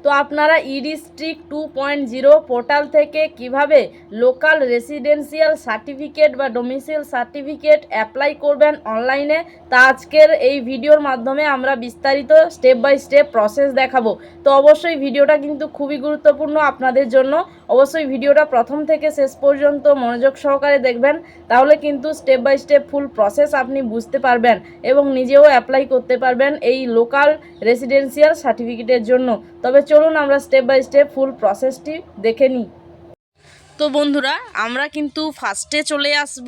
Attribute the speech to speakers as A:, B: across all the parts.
A: তো আপনারা ই-ডিস্ট্রিক্ট 2.0 পোর্টাল থেকে কিভাবে লোকাল রেসিডেন্সিয়াল সার্টিফিকেট বা ডোমিসাইল সার্টিফিকেট অ্যাপ্লাই করবেন অনলাইনে, তা আজকের এই ভিডিওর মাধ্যমে আমরা বিস্তারিত স্টেপ বাই স্টেপ প্রসেস দেখাবো। তো অবশ্যই ভিডিওটা কিন্তু খুবই গুরুত্বপূর্ণ আপনাদের জন্য। অবশ্যই ভিডিওটা প্রথম থেকে শেষ পর্যন্ত মনোযোগ সহকারে দেখবেন, তাহলে কিন্তু step by step full process আপনি বুঝতে পারবেন এবং নিজেও অ্যাপ্লাই করতে পারবেন এই লোকাল রেসিডেন্সিয়াল সার্টিফিকেটের জন্য। তবে চলুন আমরা স্টেপ বাই স্টেপ ফুল প্রসেসটি দেখে নিই। তো বন্ধুরা, আমরা কিন্তু ফার্স্টে চলে আসব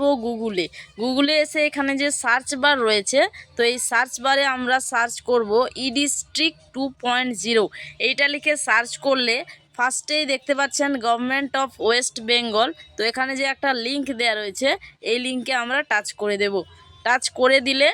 A: গুগলে এসে এখানে যে সার্চ বার রয়েছে, তো এই সার্চ বারে আমরা সার্চ করব ই-ডিস্ট্রিক্ট 2.0। এইটা লিখে সার্চ করলে ফার্স্টেই দেখতে পাচ্ছেন গভর্নমেন্ট অফ ওয়েস্ট বেঙ্গল। তো এখানে যে একটা লিঙ্ক দেওয়া রয়েছে, এই লিঙ্কে আমরা টাচ করে দেব। টাচ করে দিলে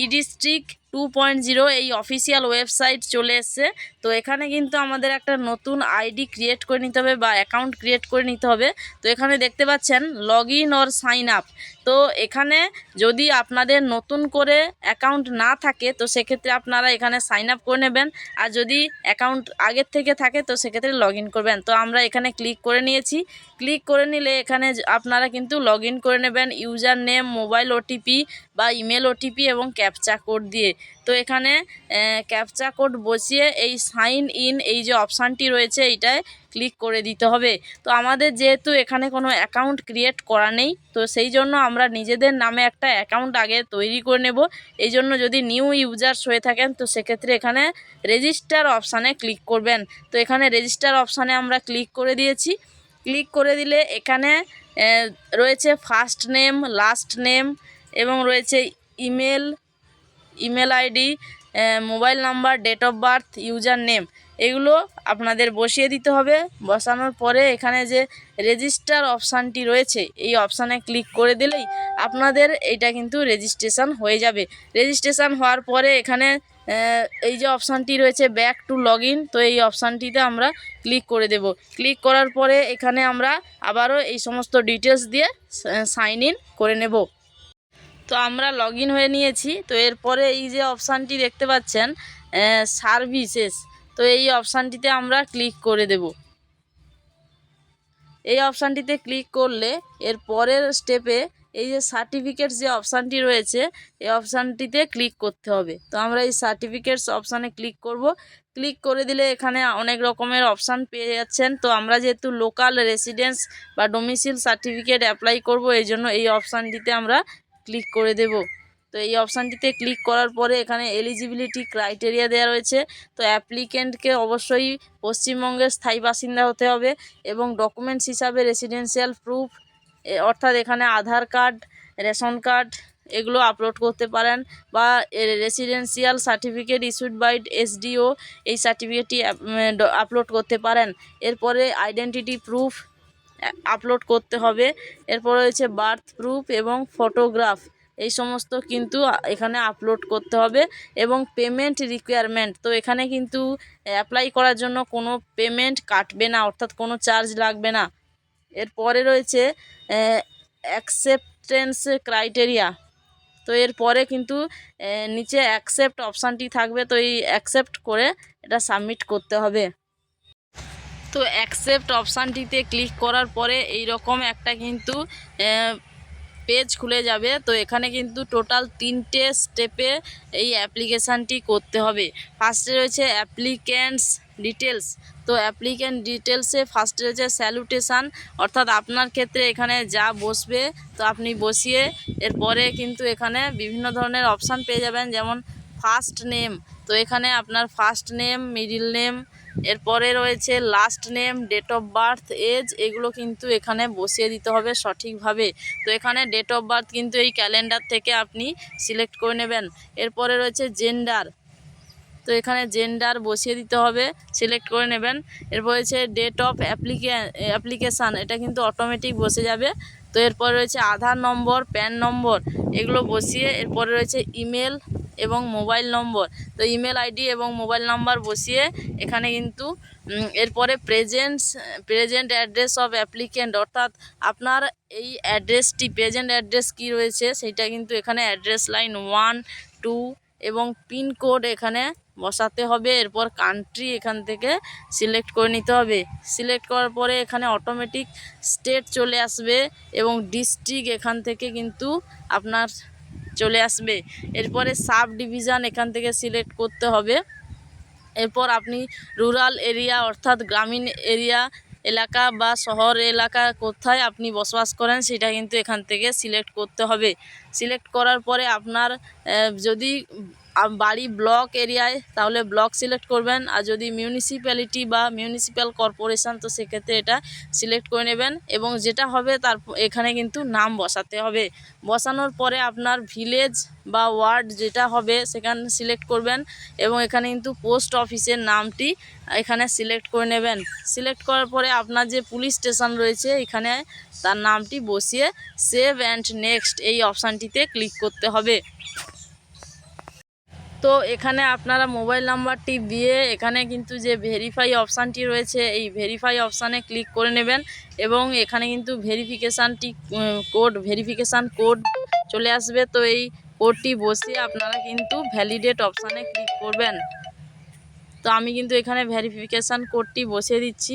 A: ই-ডিস্ট্রিক্ট 2.0 এই অফিসিয়াল ওয়েবসাইট চলে এসছে। তো এখানে কিন্তু আমাদের একটা নতুন আইডি ক্রিয়েট করে নিতে হবে বা অ্যাকাউন্ট ক্রিয়েট করে নিতে হবে। তো এখানে দেখতে পাচ্ছেন log in or sign up. তো এখানে যদি আপনাদের নতুন করে অ্যাকাউন্ট না থাকে, তো সেক্ষেত্রে আপনারা এখানে সাইন আপ করে নেবেন, আর যদি অ্যাকাউন্ট আগের থেকে থাকে তো সেক্ষেত্রে লগ ইন করবেন। তো আমরা এখানে ক্লিক করে নিয়েছি। ক্লিক করে নিলে এখানে আপনারা কিন্তু লগ ইন করে নেবেন ইউজার নেম, মোবাইল ওটিপি বা ইমেল ওটিপি এবং ক্যাপচা কোড দিয়ে। তো এখানে ক্যাপচা কোড বসিয়ে এই সাইন ইন এই যে অপশানটি রয়েছে এইটায় ক্লিক করে দিতে হবে। তো আমাদের যেহেতু এখানে কোনো অ্যাকাউন্ট ক্রিয়েট করা নেই, তো সেই জন্য আমরা নিজেদের নামে একটা অ্যাকাউন্ট আগে তৈরি করে নেব। এই জন্য যদি নিউ ইউজার্স হয়ে থাকেন তো সেক্ষেত্রে এখানে রেজিস্টার অপশানে ক্লিক করবেন। তো এখানে রেজিস্টার অপশানে আমরা ক্লিক করে দিয়েছি। ক্লিক করে দিলে এখানে রয়েছে ফার্স্ট নেম, লাস্ট নেম এবং রয়েছে email ID, mobile number, date of birth, user name, এগুলো আপনাদের বসিয়ে দিতে হবে। বসানোর পরে এখানে যে রেজিস্টার অপশানটি রয়েছে এই অপশানে ক্লিক করে দিলেই আপনাদের এইটা কিন্তু রেজিস্ট্রেশন হয়ে যাবে। রেজিস্ট্রেশন হওয়ার পরে এখানে এই যে অপশানটি রয়েছে ব্যাক টু লগ ইন, তো এই অপশানটিতে আমরা ক্লিক করে দেব। ক্লিক করার পরে এখানে আমরা আবারও এই সমস্ত ডিটেলস দিয়ে সাইন ইন করে নেব। তো আমরা লগ ইন হয়ে নিয়েছি। তো এরপরে এই যে অপশানটি দেখতে পাচ্ছেন সার্ভিসেস, তো এই অপশানটিতে আমরা ক্লিক করে দেব। এই অপশানটিতে ক্লিক করলে এর পরের স্টেপে এই যে সার্টিফিকেটস যে অপশানটি রয়েছে এই অপশানটিতে ক্লিক করতে হবে। তো আমরা এই সার্টিফিকেটস অপশানে ক্লিক করব। ক্লিক করে দিলে এখানে অনেক রকমের অপশান পেয়ে যাচ্ছেন। তো আমরা যেহেতু লোকাল রেসিডেন্স বা ডোমিসাইল সার্টিফিকেট অ্যাপ্লাই করব, এই জন্য এই অপশানটিতে আমরা ক্লিক করে দেব। তো এই অপশানটিতে ক্লিক করার পরে এখানে এলিজিবিলিটি ক্রাইটেরিয়া দেওয়া রয়েছে। তো অ্যাপ্লিকেন্টকে অবশ্যই পশ্চিমবঙ্গের স্থায়ী বাসিন্দা হতে হবে এবং ডকুমেন্টস হিসাবে রেসিডেন্সিয়াল প্রুফ, অর্থাৎ এখানে আধার কার্ড, রেশন কার্ড এগুলো আপলোড করতে পারেন, বা residential certificate issued by SDO এই সার্টিফিকেটটি আপলোড করতে পারেন। এরপরে আইডেন্টিটি প্রুফ আপলোড করতে হবে। এরপর রয়েছে বার্থ প্রুফ এবং ফটোগ্রাফ, এই সমস্ত কিন্তু এখানে আপলোড করতে হবে এবং পেমেন্ট রিকোয়ারমেন্ট। তো এখানে কিন্তু অ্যাপ্লাই করার জন্য কোনো পেমেন্ট কাটবে না, অর্থাৎ কোনো চার্জ লাগবে না। এরপরে রয়েছে অ্যাকসেপ্টেন্স ক্রাইটেরিয়া। তো এরপরে কিন্তু নিচে অ্যাকসেপ্ট অপশানটি থাকবে, তো এই অ্যাকসেপ্ট করে এটা সাবমিট করতে হবে। তো অ্যাকসেপ্ট অপশানটিতে ক্লিক করার পরে এই রকম একটা কিন্তু পেজ খুলে যাবে। তো এখানে কিন্তু টোটাল 3টে স্টেপে এই অ্যাপ্লিকেশানটি করতে হবে। ফার্স্টে রয়েছে অ্যাপ্লিক্যান্টস ডিটেলস। তো অ্যাপ্লিক্যান্ট ডিটেলসে ফার্স্টে রয়েছে স্যালুটেশান, অর্থাৎ আপনার ক্ষেত্রে এখানে যা বসবে তো আপনি বসিয়ে এরপরে কিন্তু এখানে বিভিন্ন ধরনের অপশান পেয়ে যাবেন, যেমন ফার্স্ট নেম। তো এখানে আপনার ফার্স্ট নেম, মিডিল নেম, এরপরে রয়েছে last name, date of birth, age, এগুলো কিন্তু এখানে বসিয়ে দিতে হবে সঠিকভাবে। তো এখানে ডেট অফ বার্থ কিন্তু এই ক্যালেন্ডার থেকে আপনি সিলেক্ট করে নেবেন। এরপরে রয়েছে জেন্ডার, তো এখানে জেন্ডার বসিয়ে দিতে হবে, সিলেক্ট করে নেবেন। এরপর রয়েছে ডেট অফ অ্যাপ্লিকেশান, এটা কিন্তু অটোমেটিক বসে যাবে। তো এরপর রয়েছে আধার নম্বর, প্যান নম্বর, এগুলো বসিয়ে এরপরে রয়েছে ইমেল এবং মোবাইল নম্বর। তো ইমেল আইডি এবং মোবাইল নাম্বার বসিয়ে এখানে কিন্তু এরপরে প্রেজেন্ট অ্যাড্রেস অফ অ্যাপ্লিকেন্ট, অর্থাৎ আপনার এই অ্যাড্রেসটি প্রেজেন্ট অ্যাড্রেস কি রয়েছে সেইটা কিন্তু এখানে অ্যাড্রেস লাইন 1, 2, এবং পিনকোড এখানে বসাতে হবে। এরপর কান্ট্রি এখান থেকে সিলেক্ট করে নিতে হবে। সিলেক্ট করার পরে এখানে অটোমেটিক স্টেট চলে আসবে এবং ডিস্ট্রিক্ট এখান থেকে কিন্তু আপনার চলে আসবে। এরপরে সাব ডিভিশন এখান থেকে সিলেক্ট করতে হবে। এরপর আপনি রুরাল এরিয়া অর্থাৎ গ্রামীণ এলাকা বা শহর এলাকা কোথায় আপনি বসবাস করেন সেটা কিন্তু এখান থেকে সিলেক্ট করতে হবে। সিলেক্ট করার পরে আপনার যদি বাড়ি ব্লক এরিয়ায় তাহলে ব্লক সিলেক্ট করবেন, আর যদি মিউনিসিপ্যালিটি বা মিউনিসিপ্যাল কর্পোরেশন তো সেক্ষেত্রে এটা সিলেক্ট করে নেবেন এবং যেটা হবে তার এখানে কিন্তু নাম বসাতে হবে। বসানোর পরে আপনার ভিলেজ বা ওয়ার্ড যেটা হবে সেখানে সিলেক্ট করবেন এবং এখানে কিন্তু পোস্ট অফিসের নামটি এখানে সিলেক্ট করে নেবেন। সিলেক্ট করার পরে আপনার যে পুলিশ স্টেশন রয়েছে এখানে তার নামটি বসিয়ে সেভ অ্যান্ড নেক্সট এই অপশানটিতে ক্লিক করতে হবে। তো এখানে আপনারা মোবাইল নাম্বারটি দিয়ে এখানে কিন্তু যে ভেরিফাই অপশানটি রয়েছে এই ভেরিফাই অপশানে ক্লিক করে নেবেন এবং এখানে কিন্তু ভেরিফিকেশান কোড চলে আসবে। তো এই কোডটি বসিয়ে আপনারা কিন্তু ভ্যালিডেট অপশানে ক্লিক করবেন। তো আমি কিন্তু এখানে ভেরিফিকেশান কোডটি বসিয়ে দিচ্ছি।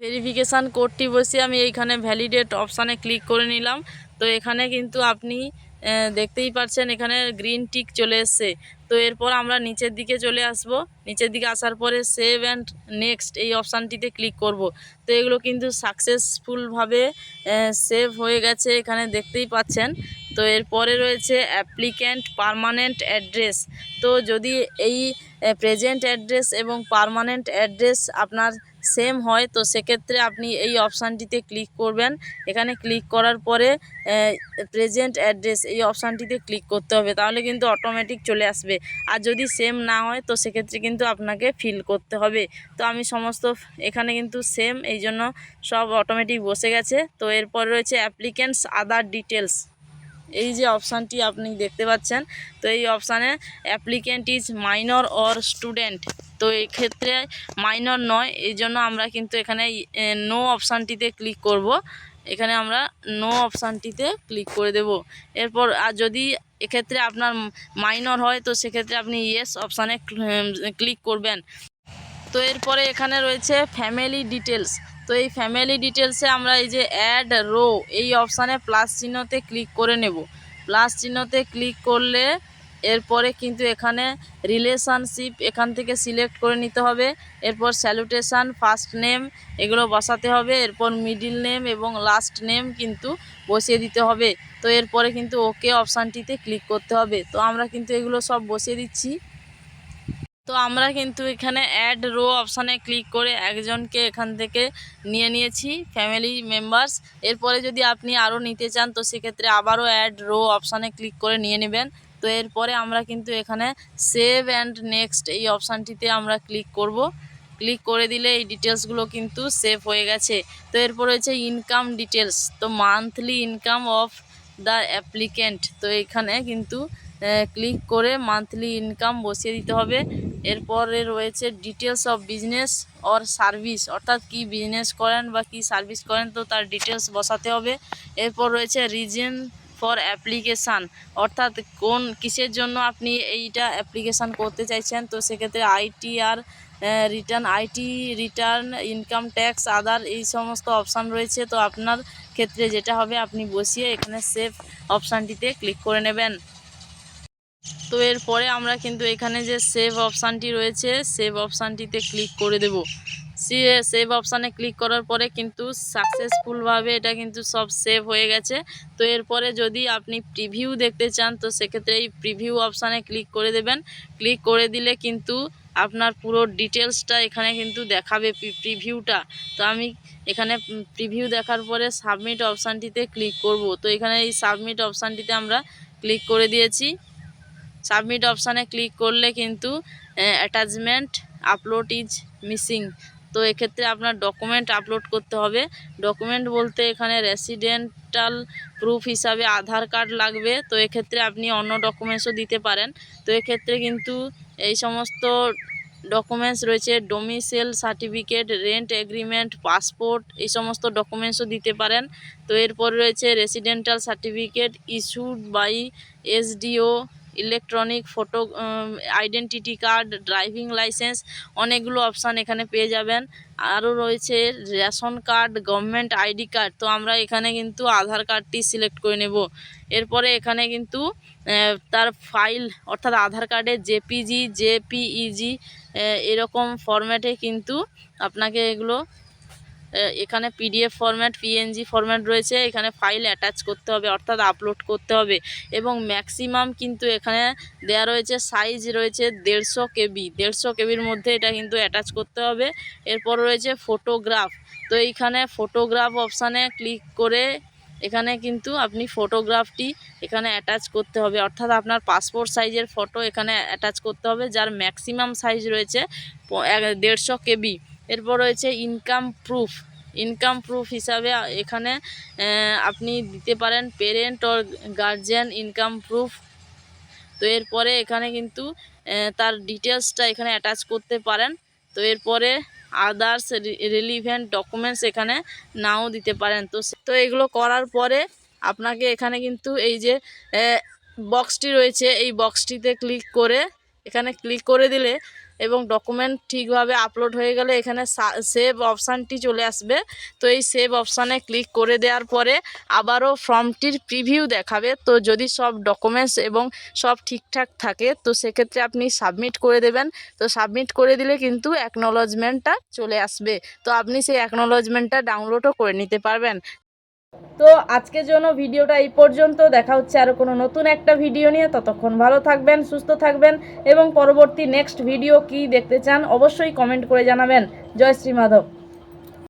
A: ভেরিফিকেশান কোডটি বসিয়ে আমি এইখানে ভ্যালিডেট অপশানে ক্লিক করে নিলাম। তো এখানে কিন্তু আপনি দেখতেই পাচ্ছেন এখানে গ্রিন টিক চলে এসছে। তো এরপর আমরা নিচের দিকে চলে আসব। নিচের দিকে আসার পরে সেভ অ্যান্ড নেক্সট এই অপশানটিতে ক্লিক করব। তো এগুলো কিন্তু সাকসেসফুলভাবে সেভ হয়ে গেছে এখানে দেখতেই পাচ্ছেন। তো এরপরে রয়েছে অ্যাপ্লিক্যান্ট পার্মানেন্ট অ্যাড্রেস। তো যদি এই প্রেজেন্ট অ্যাড্রেস এবং পার্মানেন্ট অ্যাড্রেস আপনার সেম হয় তো সেক্ষেত্রে আপনি এই অপশানটিতে ক্লিক করবেন। এখানে ক্লিক করার পরে প্রেজেন্ট অ্যাড্রেস এই অপশানটিতে ক্লিক করতে হবে, তাহলে কিন্তু অটোমেটিক চলে আসবে। আর যদি সেম না হয় তো সেক্ষেত্রে কিন্তু আপনাকে ফিল করতে হবে। তো আমি সমস্ত এখানে কিন্তু সেম, এই জন্য সব অটোমেটিক বসে গেছে। তো এরপর রয়েছে অ্যাপ্লিক্যান্টস আদার ডিটেলস, এই যে অপশানটি আপনি দেখতে পাচ্ছেন। তো এই অপশানে applicant is minor or student, তো এই ক্ষেত্রে মাইনর নয়, এই জন্য আমরা কিন্তু এখানে নো অপশানটিতে ক্লিক করব। এখানে আমরা নো অপশানটিতে ক্লিক করে দেব। এরপর আর যদি এক্ষেত্রে আপনার মাইনর হয় তো সেক্ষেত্রে আপনি ইয়েস অপশানে ক্লিক করবেন। তো এরপরে এখানে রয়েছে ফ্যামিলি ডিটেলস। তো এই ফ্যামিলি ডিটেলসে আমরা এই যে অ্যাড রো এই অপশানে প্লাস চিহ্নতে ক্লিক করে নেব। প্লাস চিহ্নতে ক্লিক করলে এরপরে কিন্তু এখানে রিলেশনশিপ এখান থেকে সিলেক্ট করে নিতে হবে। এরপর স্যালুটেশন, ফার্স্ট নেম এগুলো বসাতে হবে। এরপর মিডিল নেম এবং লাস্ট নেম কিন্তু বসিয়ে দিতে হবে। তো এরপরে কিন্তু ওকে অপশানটিতে ক্লিক করতে হবে। তো আমরা কিন্তু এগুলো সব বসিয়ে দিচ্ছি। তো আমরা কিন্তু এখানে অ্যাড রো অপশানে ক্লিক করে একজনকে এখান থেকে নিয়েছি ফ্যামিলি মেম্বার্স। এরপরে যদি আপনি আরও নিতে চান তো সেক্ষেত্রে আবারও অ্যাড রো অপশানে ক্লিক করে নিয়ে নেবেন। তো এরপরে আমরা কিন্তু এখানে সেভ অ্যান্ড নেক্সট এই অপশানটিতে আমরা ক্লিক করব। ক্লিক করে দিলে এই ডিটেলসগুলো কিন্তু সেভ হয়ে গেছে। তো এরপর হচ্ছে ইনকাম ডিটেলস, তো monthly income of the applicant, তো এখানে কিন্তু ক্লিক করে মান্থলি ইনকাম বসিয়ে দিতে হবে। এরপরে রয়েছে details of business or service, অর্থাৎ কি বিজনেস করেন বা কি সার্ভিস করেন তো তার ডিটেলস বসাতে হবে। এরপর রয়েছে রিজন ফর অ্যাপ্লিকেশান, অর্থাৎ কিসের জন্য আপনি এইটা অ্যাপ্লিকেশান করতে চাইছেন। তো সেক্ষেত্রে আইটি রিটার্ন, ইনকাম ট্যাক্স, আদার এই সমস্ত অপশান রয়েছে। তো আপনার ক্ষেত্রে যেটা হবে আপনি বসিয়ে এখানে সেভ অপশানটিতে ক্লিক করে নেবেন। তো এরপরে আমরা কিন্তু এখানে যে সেভ অপশানটি রয়েছে সেভ অপশানটিতে ক্লিক করে দেব। সেভ অপশানে ক্লিক করার পরে কিন্তু সাকসেসফুলভাবে এটা কিন্তু সব সেভ হয়ে গেছে। তো এরপরে যদি আপনি প্রিভিউ দেখতে চান তো সেক্ষেত্রে এই প্রিভিউ অপশানে ক্লিক করে দেবেন। ক্লিক করে দিলে কিন্তু আপনার পুরো ডিটেলসটা এখানে কিন্তু দেখাবে প্রিভিউটা। তো আমি এখানে প্রিভিউ দেখার পরে সাবমিট অপশানটিতে ক্লিক করব। তো এখানে এই সাবমিট অপশানটিতে আমরা ক্লিক করে দিয়েছি। সাবমিট অপশানে ক্লিক করলে কিন্তু অ্যাটাচমেন্ট আপলোড ইজ মিসিং, তো এক্ষেত্রে আপনার ডকুমেন্ট আপলোড করতে হবে। ডকুমেন্ট বলতে এখানে রেসিডেন্টাল প্রুফ হিসাবে আধার কার্ড লাগবে। তো এক্ষেত্রে আপনি অন্য ডকুমেন্টসও দিতে পারেন। তো এক্ষেত্রে কিন্তু এই সমস্ত ডকুমেন্টস রয়েছে, domicile certificate, rent agreement, passport, এই সমস্ত ডকুমেন্টসও দিতে পারেন। তো এরপর রয়েছে residential certificate issued by SDO, electronic photo, identity card, driving licence, অনেকগুলো অপশান এখানে পেয়ে যাবেন। আরও রয়েছে ration card, government ID card. তো আমরা এখানে কিন্তু আধার কার্ডটি সিলেক্ট করে নেব। এরপরে এখানে কিন্তু তার ফাইল অর্থাৎ আধার কার্ডের জেপিজি, জেপিইজি এরকম ফরম্যাটে কিন্তু আপনাকে এগুলো এখানে পিডিএফ ফরম্যাট, পিএনজি ফরম্যাট রয়েছে, এখানে ফাইল অ্যাটাচ করতে হবে অর্থাৎ আপলোড করতে হবে। এবং ম্যাক্সিমাম কিন্তু এখানে দেয়া রয়েছে সাইজ রয়েছে 150 কেবি, 150 কেবির মধ্যে এটা কিন্তু অ্যাটাচ করতে হবে। এরপর রয়েছে ফটোগ্রাফ। তো এইখানে ফটোগ্রাফ অপশানে ক্লিক করে এখানে কিন্তু আপনি ফটোগ্রাফটি এখানে অ্যাটাচ করতে হবে অর্থাৎ আপনার পাসপোর্ট সাইজের ফটো এখানে অ্যাটাচ করতে হবে, যার ম্যাক্সিমাম সাইজ রয়েছে 150 কেবি। এরপর রয়েছে ইনকাম প্রুফ। ইনকাম প্রুফ হিসাবে এখানে আপনি দিতে পারেন parent or guardian income proof. তো এরপরে এখানে কিন্তু তার ডিটেলসটা এখানে অ্যাটাচ করতে পারেন। তো এরপরে আদার্স রিলিভেন্ট ডকুমেন্টস এখানে নাও দিতে পারেন। তো এগুলো করার পরে আপনাকে এখানে কিন্তু এই যে বক্সটি রয়েছে এই বক্সটিতে এখানে ক্লিক করে দিলে এবং ডকুমেন্ট ঠিকভাবে আপলোড হয়ে গেলে এখানে সেভ অপশানটি চলে আসবে। তো এই সেভ অপশানে ক্লিক করে দেওয়ার পরে আবারও ফর্মটির প্রিভিউ দেখাবে। তো যদি সব ডকুমেন্টস এবং সব ঠিকঠাক থাকে তো সেক্ষেত্রে আপনি সাবমিট করে দেবেন। তো সাবমিট করে দিলে কিন্তু অ্যাকনোলজমেন্টটা চলে আসবে। তো আপনি সেই অ্যাকনোলজমেন্টটা ডাউনলোডও করে নিতে পারবেন। তো আজকের জন্য ভিডিওটা এই পর্যন্ত। দেখা হচ্ছে আরও কোনো নতুন একটা ভিডিও নিয়ে। ততক্ষণ ভালো থাকবেন, সুস্থ থাকবেন এবং পরবর্তী নেক্সট ভিডিও কি দেখতে চান অবশ্যই কমেন্ট করে জানাবেন। জয় শ্রী মাধব।